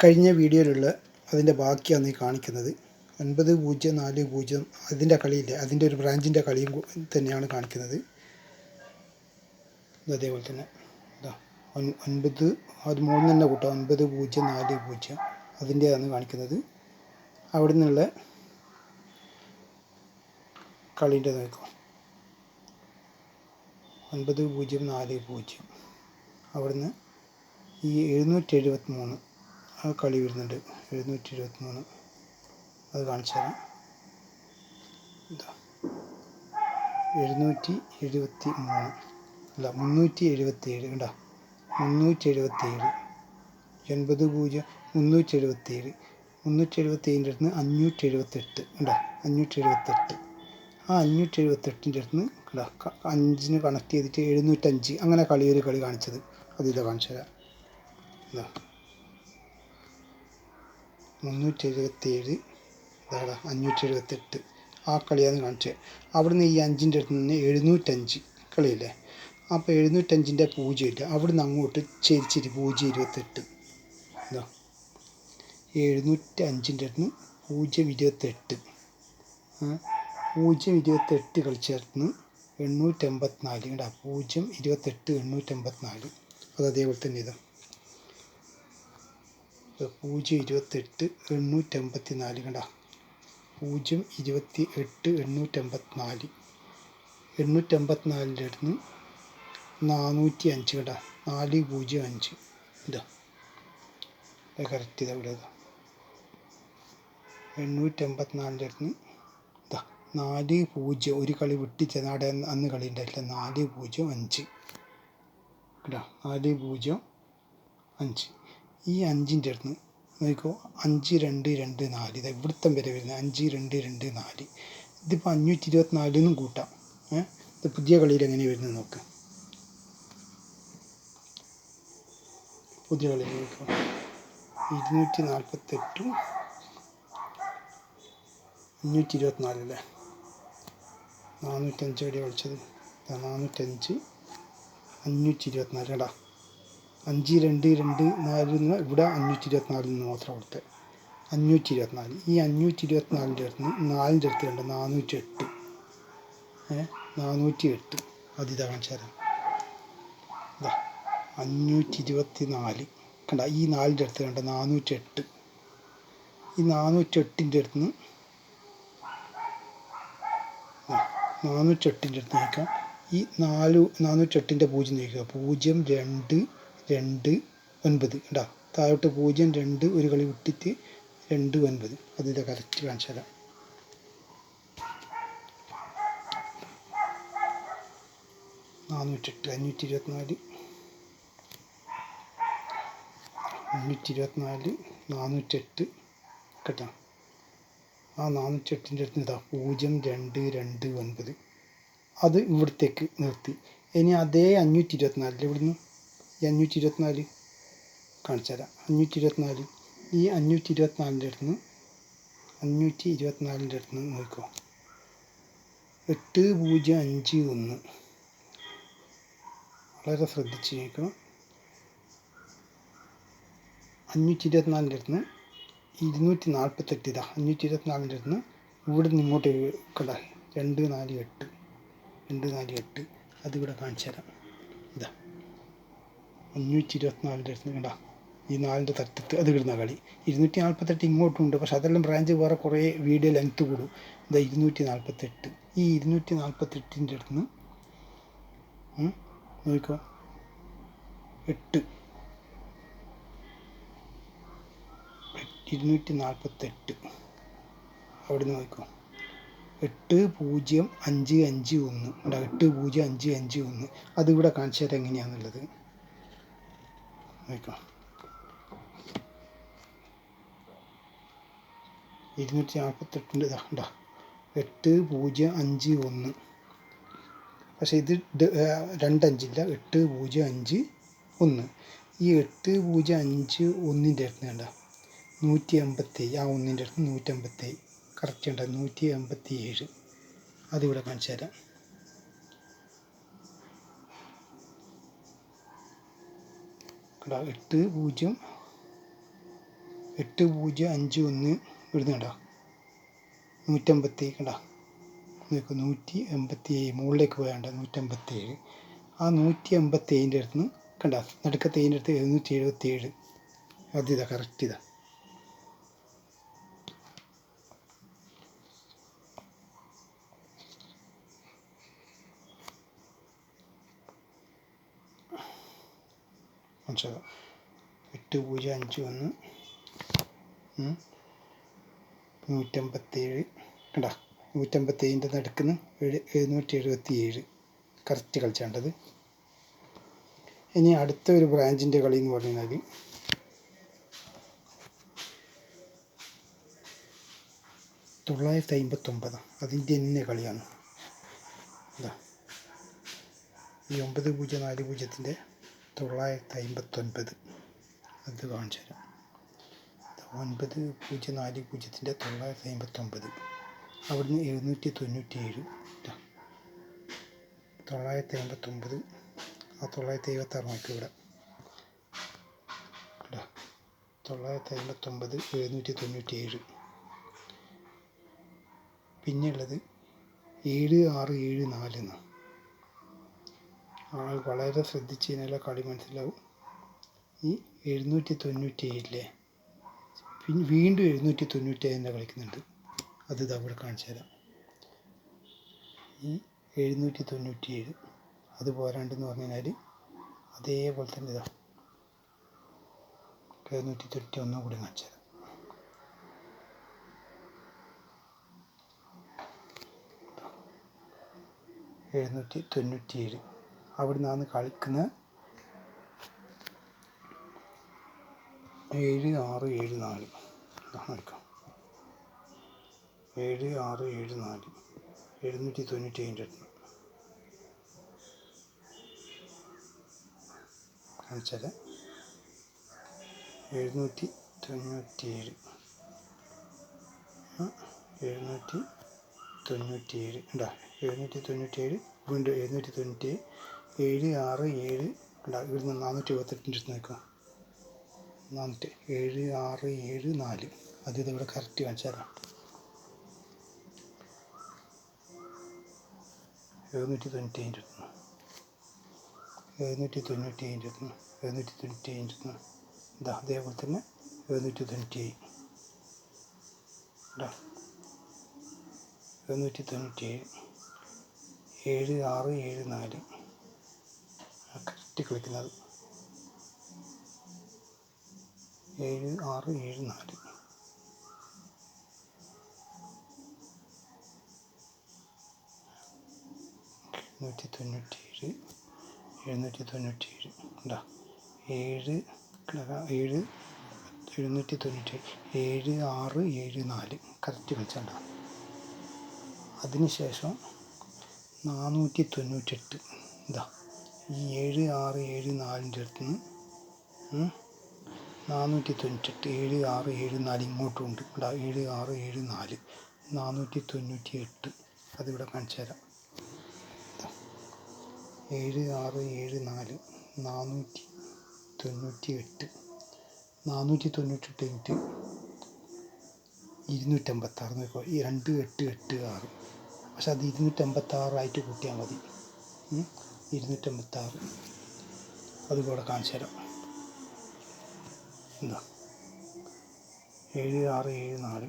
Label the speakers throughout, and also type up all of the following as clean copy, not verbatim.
Speaker 1: കഴിഞ്ഞ വീഡിയോയിലുള്ള അതിൻ്റെ ബാക്കിയാണ് ഈ കാണിക്കുന്നത്. 9040 അതിൻ്റെ കളിയില്ലേ, അതിൻ്റെ ഒരു ബ്രാഞ്ചിൻ്റെ കളിയും തന്നെയാണ് കാണിക്കുന്നത്. അതേപോലെ തന്നെ ഇതാ 9 അത് 3 തന്നെ കൂട്ടാം. 9040 അതിൻ്റെയാണ് കാണിക്കുന്നത്. അവിടെ നിന്നുള്ള കളീൻ്റെ നോക്കാം. 9040 അവിടുന്ന് ഈ 773 ആ കളി വരുന്നുണ്ട്. 773 അത് കാണിച്ചു തരാം. ഇതാ 773 അല്ല 377 കണ്ടോ, 377 80 377 377 അടുത്ത് 578 കണ്ടോ, 578 ആ 578 അടുത്ത് കണ്ടോ 5 കണക്ട് ചെയ്തിട്ട് 705 അങ്ങനെ ഒരു കളി കാണിച്ചത്. അത് ഇതാ കാണിച്ചു തരാം. ഇതാ 377 ഇതാ 578 ആ കളിയാണ് കാണിച്ചത്. അവിടുന്ന് ഈ 5ൻ്റെ അടുത്ത് നിന്ന് 705 കളിയല്ലേ, അപ്പോൾ 705ൻ്റെ 0 ഇല്ല, അവിടുന്ന് അങ്ങോട്ട് ചരിച്ചിട്ട് 028 ഇതാ 705ൻ്റെ അടുത്ത് 028 028 കളിച്ചേർന്ന് 884 കേട്ടോ. 028 884 അത് അതേപോലെ തന്നെ ഇതാ 028 884 കണ്ടോ. 028 884 884ൻ്റെ അടുത്ത് 405 കേട്ടോ. 405 ഇതാ കറക്റ്റ് ഇതാ ഇവിടെ ഇതാ 884ൻ്റെ അടുത്ത് ഇതാ 40 ഒരു കളി വിട്ടിച്ച് നാടെ അന്ന് കളി ഉണ്ടായിട്ടില്ല. 405 കേട്ടോ. 405 ഈ 5ൻ്റെ അടുത്ത് നോക്കിക്കോ 5224 ഇതാ ഇവിടുത്തെ വരെ വരുന്നത് 5224. ഇതിപ്പോൾ 524 കൂട്ടാം. ഇത് പുതിയ കളിയിൽ എങ്ങനെ വരുന്നത് നോക്ക്. പുതിയ കളിയിൽ നോക്കുക 248 524 അല്ലേ. 405 എവിടെ കളിച്ചത്, 405 524 കേട്ടോ. 5224 ഇവിടെ 524 മാത്രം കൊടുത്തത് 524. ഈ 524ൻ്റെ അടുത്ത് 4ൻ്റെ അടുത്ത് കണ്ട 408 408 അതിതാ കാണിച്ചു തരാം. ഇതാ 524 കണ്ട. ഈ 4ൻ്റെ അടുത്ത് കണ്ട 408. ഈ 408ൻ്റെ അടുത്ത് 408ൻ്റെ അടുത്ത് നോക്കാം. ഈ 408ൻ്റെ 0 നോക്കുക 0229 കേട്ടോ. താഴോട്ട് 02 ഒരു കളി വിട്ടിട്ട് 29 അതിൻ്റെ കറക്റ്റ് കാണിച്ചു തരാം. $408 524 408 കേട്ടോ. ആ 408ൻ്റെ അടുത്ത് ഇതാ 0229 അത് ഇവിടത്തേക്ക് നിർത്തി. ഇനി അതേ 524 ഇവിടുന്ന് ഈ 524 കാണിച്ചു തരാം. 524 ഈ 524ൻ്റെ അടുത്ത് 524ൻ്റെ അടുത്ത് നോക്കിക്കോ 8051 വളരെ ശ്രദ്ധിച്ച് നോക്കുക. 524ൻ്റെ അടുത്ത് 248 ഇതാ 524ൻ്റെ അടുത്ത് ഇവിടെ നിന്ന് ഇങ്ങോട്ട് കണ്ട 248 അതിവിടെ കാണിച്ചു തരാം. ഇതാ 524ൻ്റെ അടുത്ത് കണ്ട ഈ 4ൻ്റെ തട്ടത്ത് അത് കിടുന്ന കളി. 248 ഇങ്ങോട്ടുണ്ട്, പക്ഷെ അതെല്ലാം ബ്രാഞ്ച് വേറെ കുറേ വീഡിയോ ലെങ്ത്ത് കൂടും. ഇതാ 248 ഈ 248ൻ്റെ അടുത്ത് നോക്കിക്കോ 8 248 അവിടെ നിന്ന് നോക്കിക്കോ 80551 80551 അതിവിടെ കാണിച്ചു തരാം എങ്ങനെയാണെന്നുള്ളത് നോക്കാം. 248 ഇതാ 8051 പക്ഷേ ഇത് 25 ഇല്ല 8051. ഈ 8051ൻ്റെ അടുത്ത് വേണ്ട 187 ആ 1ൻ്റെ അടുത്ത് 187 കറക്റ്റ് ഉണ്ട് 187 അതിവിടെ കാണിച്ചു തരാം. കേട്ടോ 80 8051 ഇവിടുന്ന് കണ്ടോ 157 കണ്ടോ നോക്കൂ 187 മുകളിലേക്ക് പോയാണ്ട് 157 ആ 187ൻ്റെ അടുത്ത് നിന്ന് കണ്ടോ നടുക്കത്തേൻ്റെ അടുത്ത് 777 അതിതാ കറക്റ്റ് ഇതാ മനസ്സിലാക്കാം 8051 157 കണ്ടോ 157ൻ്റെ നടുക്കുന്ന 777 കറക്റ്റ് കളിച്ചേണ്ടത്. ഇനി അടുത്ത ഒരു ബ്രാഞ്ചിൻ്റെ കളി എന്ന് പറഞ്ഞാൽ 959 അതിൻ്റെ തന്നെ കളിയാണ്. ഇതാ ഈ 9040ൻ്റെ 959 അത് കാണിച്ചു തരാം. 9040ൻ്റെ 959 അവിടുന്ന് 797 959 ആ 956 നോക്കി ഇവിടെ 959 797 പിന്നെയുള്ളത് 7674 എന്നാണ്. ആൾ വളരെ ശ്രദ്ധിച്ച് കഴിഞ്ഞാൽ കളി മനസ്സിലാവും. ഈ 797 പിന്നെ വീണ്ടും 797 കളിക്കുന്നുണ്ട്. അത് ഇതാ ഇവിടെ കാണിച്ചു തരാം. ഈ 797 അത് പോരാണ്ടെന്ന് പറഞ്ഞു കഴിഞ്ഞാൽ അതേപോലെ തന്നെ ഇതാ 791 കൂടി കാണിച്ചു തരാം. എഴുന്നൂറ്റി 97 അവിടെ നിന്നാണ് കളിക്കുന്ന 7674 കളിക്കാം. 7674 797 അടുത്ത് കാണിച്ചാൽ 797 797 ഉണ്ടാ 797 വീണ്ടും 797 767 ഉണ്ടാ ഇവിടുന്ന് 478 അടുത്ത് നിൽക്കാം. 7674 അത് ഇതിവിടെ കറക്റ്റ് കാണിച്ചാൽ 797 അടുത്ത് 797 അടുത്ത് 797 അടുത്ത് ഇതാ അതേപോലെ തന്നെ 797 ഇതാ 797 7674 കറക്റ്റ് കളിക്കുന്നത് 7674 797 797 ഉണ്ടാ 7674 കറക്റ്റ് കളിച്ചാണ്ടാ. അതിനുശേഷം 498 ഇതാ ഈ 7674ൻ്റെ അടുത്ത് നിന്ന് 498 7674 ഇങ്ങോട്ടും ഉണ്ട് ഇവിടെ 7674 498 അതിവിടെ കാണിച്ചു തരാം. 7674 498 498 256 നോക്കുക ഈ 2886 പക്ഷെ അത് 256 കൂട്ടിയാൽ മതി. 256 അതുകൂടെ കാണിച്ചു തരാം. എന്താ 7674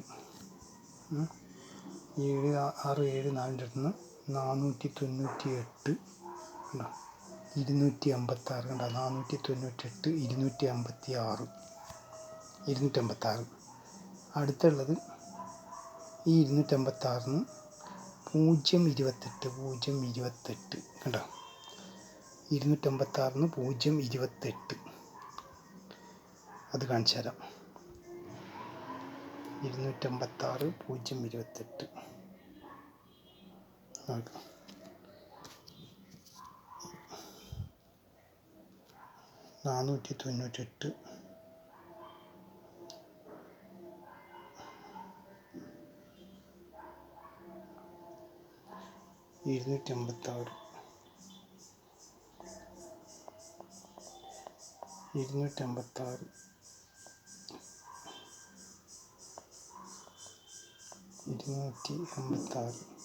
Speaker 1: 7674ൻ്റെ അടുത്ത് നിന്ന് 498 ഉണ്ടോ 256 കണ്ടോ 498 256 അടുത്തുള്ളത് ഈ 256 028 കണ്ടോ 256 028 അത് കാണിച്ചു തരാം. 256 028 നോക്കാം. 498 256 256 256